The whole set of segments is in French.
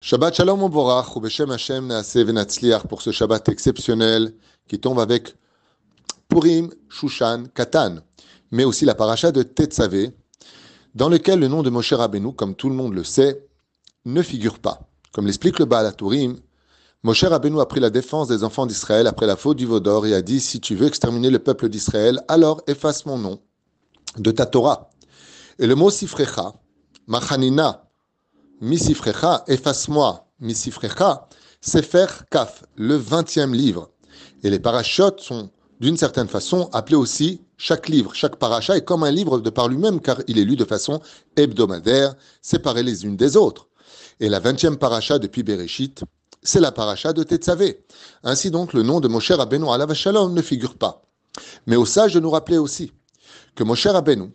Shabbat Shalom Uborach, ou Beshem Hashem Naaseh Venatzliach pour ce Shabbat exceptionnel qui tombe avec Purim, Shushan, Katan, mais aussi la paracha de Tetzavé, dans lequel le nom de Moshe Rabbeinu, comme tout le monde le sait, ne figure pas. Comme l'explique le Baal HaTurim, Moshe Rabbeinu a pris la défense des enfants d'Israël après la faute du Vaudor et a dit « Si tu veux exterminer le peuple d'Israël, alors efface mon nom de ta Torah. » Et le mot Sifrecha, Machanina, Misifrecha, efface-moi, Misifrecha, Sefer Kaf, le 20e livre. Et les parachutes sont, d'une certaine façon, appelés aussi chaque livre. Chaque paracha est comme un livre de par lui-même, car il est lu de façon hebdomadaire, séparés les unes des autres. Et la 20e paracha depuis Bereshit, c'est la paracha de Tetzavé. Ainsi donc, le nom de Moshe Rabbeinu alav shalom ne figure pas. Mais au sage de nous rappeler aussi que Moshe Rabbeinu,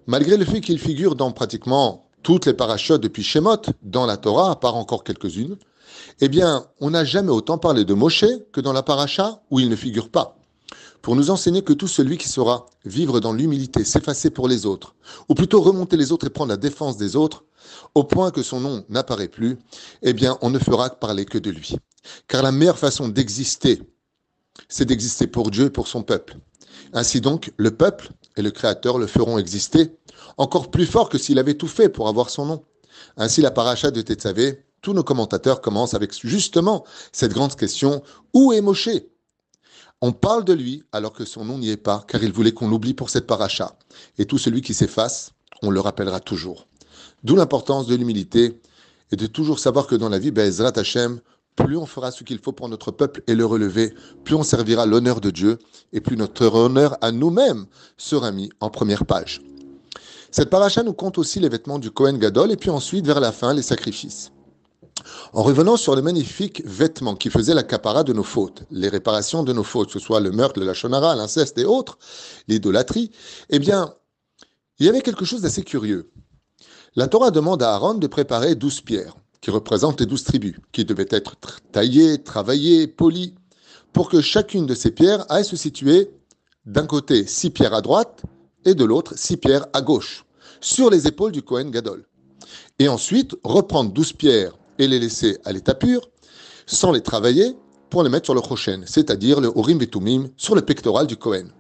malgré le fait qu'il figure dans pratiquement toutes les parachutes depuis Shemot, dans la Torah, à part encore quelques-unes, eh bien, on n'a jamais autant parlé de Moshe que dans la paracha où il ne figure pas. Pour nous enseigner que tout celui qui saura vivre dans l'humilité, s'effacer pour les autres, ou plutôt remonter les autres et prendre la défense des autres, au point que son nom n'apparaît plus, eh bien, on ne fera parler que de lui. Car la meilleure façon d'exister, c'est d'exister pour Dieu et pour son peuple. Ainsi donc, le peuple et le Créateur le feront exister encore plus fort que s'il avait tout fait pour avoir son nom. Ainsi, la paracha de Tetzavé, tous nos commentateurs commencent avec justement cette grande question, où est Moshe ? On parle de lui alors que son nom n'y est pas, car il voulait qu'on l'oublie pour cette paracha. Et tout celui qui s'efface, on le rappellera toujours. D'où l'importance de l'humilité et de toujours savoir que dans la vie, Be'ezrat Hashem, plus on fera ce qu'il faut pour notre peuple et le relever, plus on servira l'honneur de Dieu et plus notre honneur à nous-mêmes sera mis en première page. Cette paracha nous compte aussi les vêtements du Kohen Gadol et puis ensuite, vers la fin, les sacrifices. En revenant sur les magnifiques vêtements qui faisaient la capara de nos fautes, les réparations de nos fautes, que ce soit le meurtre, le lashon hara, l'inceste et autres, l'idolâtrie, eh bien, il y avait quelque chose d'assez curieux. La Torah demande à Aaron de préparer 12 pierres, qui représentent les 12 tribus, qui devaient être taillées, travaillées, polies, pour que chacune de ces pierres aille se situer d'un côté 6 pierres à droite et de l'autre 6 pierres à gauche, sur les épaules du Kohen Gadol. Et ensuite, reprendre 12 pierres et les laisser à l'état pur, sans les travailler, pour les mettre sur le choshen, c'est-à-dire le Urim Vetumim, sur le pectoral du Kohen,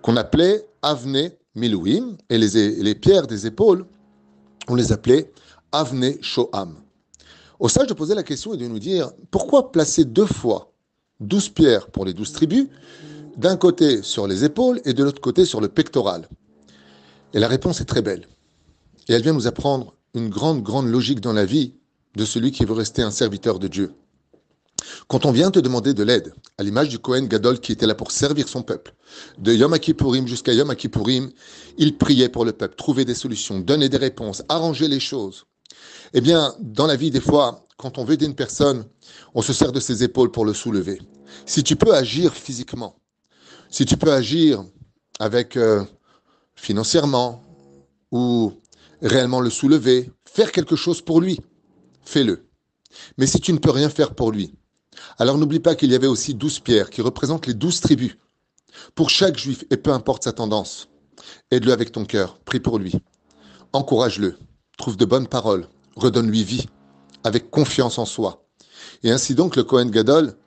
qu'on appelait Avne Miluim, et les pierres des épaules, on les appelait Avne Shoham. Au sage de poser la question et de nous dire, pourquoi placer 2 fois 12 pierres pour les 12 tribus, d'un côté sur les épaules et de l'autre côté sur le pectoral? Et la réponse est très belle. Et elle vient nous apprendre une grande logique dans la vie de celui qui veut rester un serviteur de Dieu. Quand on vient te demander de l'aide, à l'image du Kohen Gadol qui était là pour servir son peuple, de Yom Kippourim jusqu'à Yom Kippourim, il priait pour le peuple, trouvait des solutions, donnait des réponses, arrangeait les choses. Eh bien, dans la vie, des fois, quand on veut aider une personne, on se sert de ses épaules pour le soulever. Si tu peux agir physiquement, si tu peux agir avec financièrement ou réellement le soulever, faire quelque chose pour lui, fais-le. Mais si tu ne peux rien faire pour lui, alors n'oublie pas qu'il y avait aussi 12 pierres qui représentent les 12 tribus. Pour chaque juif, et peu importe sa tendance, aide-le avec ton cœur, prie pour lui, encourage-le, trouve de bonnes paroles, redonne-lui vie, avec confiance en soi. Et ainsi donc, le Kohen Gadol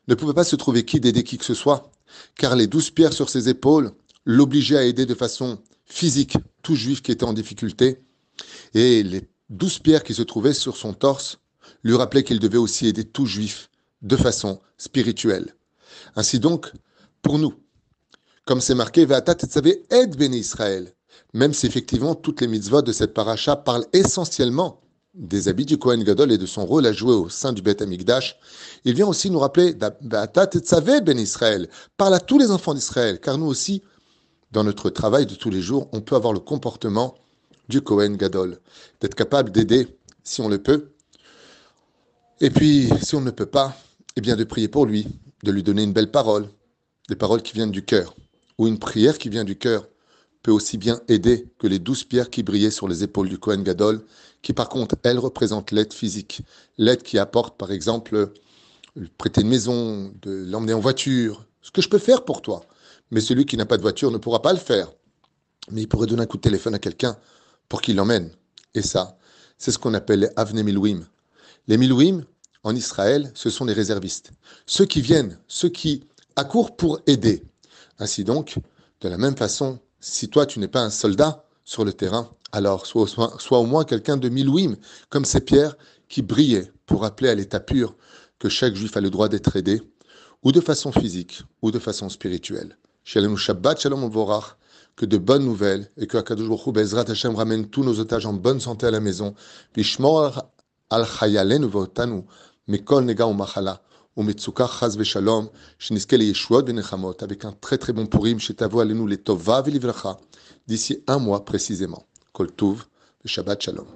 ne pouvait pas se trouver qui d'aider qui que ce soit, car les 12 pierres sur ses épaules l'obligeaient à aider de façon physique tout juif qui était en difficulté, et les 12 pierres qui se trouvaient sur son torse lui rappelaient qu'il devait aussi aider tout juif de façon spirituelle. Ainsi donc, pour nous, comme c'est marqué, Ve'ata tetzavé aide béni Israël, même si effectivement toutes les mitzvot de cette paracha parlent essentiellement des habits du Kohen Gadol et de son rôle à jouer au sein du Beth Amikdash, il vient aussi nous rappeler Ve'ata tetzavé béni Israël, parle à tous les enfants d'Israël, car nous aussi, dans notre travail de tous les jours, on peut avoir le comportement du Kohen Gadol, d'être capable d'aider si on le peut, et puis si on ne peut pas, eh bien de prier pour lui, de lui donner une belle parole, des paroles qui viennent du cœur, ou une prière qui vient du cœur, peut aussi bien aider que les 12 pierres qui brillaient sur les épaules du Kohen Gadol, qui par contre, elles représentent l'aide physique, l'aide qui apporte par exemple, prêter une maison, de l'emmener en voiture, ce que je peux faire pour toi. Mais celui qui n'a pas de voiture ne pourra pas le faire. Mais il pourrait donner un coup de téléphone à quelqu'un pour qu'il l'emmène. Et ça, c'est ce qu'on appelle les Avne Miluim, Les Milouim, en Israël, ce sont les réservistes. Ceux qui viennent, ceux qui accourent pour aider. Ainsi donc, de la même façon, si toi tu n'es pas un soldat sur le terrain, alors sois au moins quelqu'un de Milouim, comme ces pierres qui brillaient pour rappeler à l'état pur que chaque juif a le droit d'être aidé, ou de façon physique, ou de façon spirituelle. Shalom Shabbat, Shalom Vorach, que de bonnes nouvelles, et que Akadosh Baruch Hu Bezrat Hashem ramène tous nos otages en bonne santé à la maison. Vishmor al chayalenu votanu, mikol nega ou machala, ou mitzuka chaz veshalom, sheniske le yeshuot benechamot, avec un très très bon purim, chez Tavo alenu le tova velivracha, d'ici un mois précisément. Kol tuv, Shabbat Shalom.